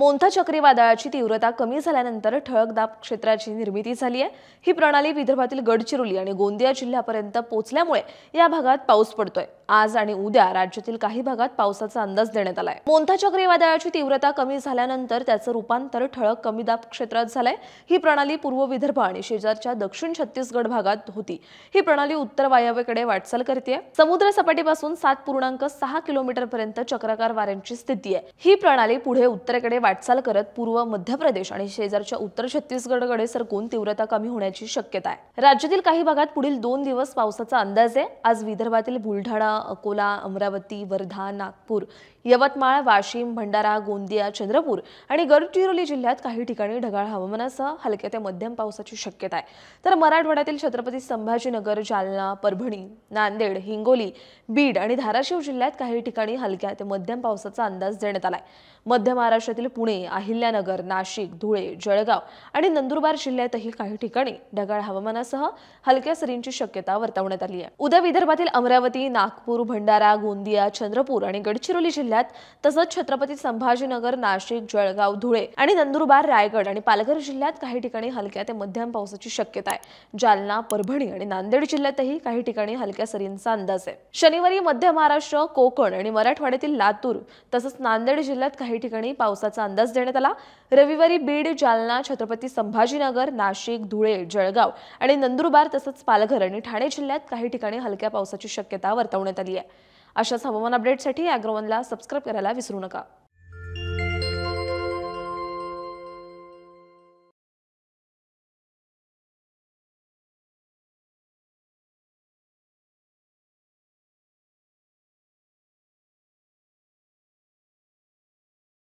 मोंथा चक्रीवादळाची तीव्रता कमी झाल्यानंतर ठळक दाब क्षेत्राची निर्मिती झाली आहे। ही प्रणाली विदर्भातील गडचिरोली आणि गोंदिया जिल्ह्यापर्यंत पोहोचल्यामुळे या भागात पाऊस पडतोय। आज आणि उद्या राज्यातील काही भागात पावसाचा अंदाज देण्यात आलाय। मोंथा चक्रीवादळाची तीव्रता कमी झाल्यानंतर त्याचं रूपांतर ठळक कमी दाब क्षेत्रात झालंय। ही प्रणाली पूर्व विदर्भ आणि शेजारच्या दक्षिण छत्तीसगड भागात होती। ही प्रणाली उत्तर वायव्येकडे वाटचाल करते। समुद्र सपाटीपासून 7.6 किलोमीटर पर्यंत चक्राकार वाऱ्यांची स्थिती आहे। ही प्रणाली पुढे उत्तरेकडे वाटचाल करत पूर्व मध्य प्रदेश आणि शेजारच्या उत्तर छत्तीसगडकडे सरकून तीव्रता कमी होण्याची शक्यता आहे। राज्यातील काही भागात पुढील 2 दिवस पावसाचा अंदाज आहे। आज विदर्भातील बुलढाणा, अकोला, अमरावती, वर्धा, नागपूर, यवतमाळ, वाशिम, भंडारा, गोंदिया, चंद्रपूर आणि गडचिरोली जिल्ह्यात काही ठिकाणी ढगाळ हवामानासह हलक्या ते मध्यम पावसाची शक्यता आहे। तर मराठवाड्यातील छत्रपती संभाजीनगर, जालना, परभणी, नांदेड, हिंगोली, बीड आणि धाराशिव जिल्ह्यात काही ठिकाणी हलक्या ते मध्यम पावसाचा अंदाज देण्यात आलाय। मध्य महाराष्ट्रातील पुणे, अहिल्यानगर, नाशिक, धुळे, जळगाव आणि नंदुरबार जिल्ह्यातही काही ठिकाणी ढगाळ हवामानासह हलक्या सरींची शक्यता वर्तवण्यात आली आहे। उद्या विदर्भातील अमरावती, नागपूर, भंडारा, गोंदिया, चंद्रपूर आणि गडचिरोली जिल्ह्यात तसंच छत्रपती संभाजीनगर, नाशिक, जळगाव, धुळे आणि नंदुरबार, रायगड आणि पालघर जिल्ह्यात काही ठिकाणी हलक्या ते मध्यम पावसाची शक्यता आहे। जालना, परभणी आणि नांदेड जिल्ह्यातही काही ठिकाणी हलक्या सरींचा अंदाज आहे। शनिवारी मध्य महाराष्ट्र, कोकण आणि मराठवाड्यातील लातूर तसंच नांदेड जिल्ह्यात काही ठिकाणी पावसाचा अंदाज देण्यात आला। रविवारी बीड, जालना, छत्रपती संभाजीनगर, नाशिक, धुळे, जळगाव आणि नंदुरबार तसंच पालघर आणि ठाणे जिल्ह्यात काही ठिकाणी हलक्या पावसाची शक्यता वर्तवण्यात आली आहे। अशाच हवामान अपडेटसाठी अॅग्रोवनला सबस्क्राइब करायला विसरू नका।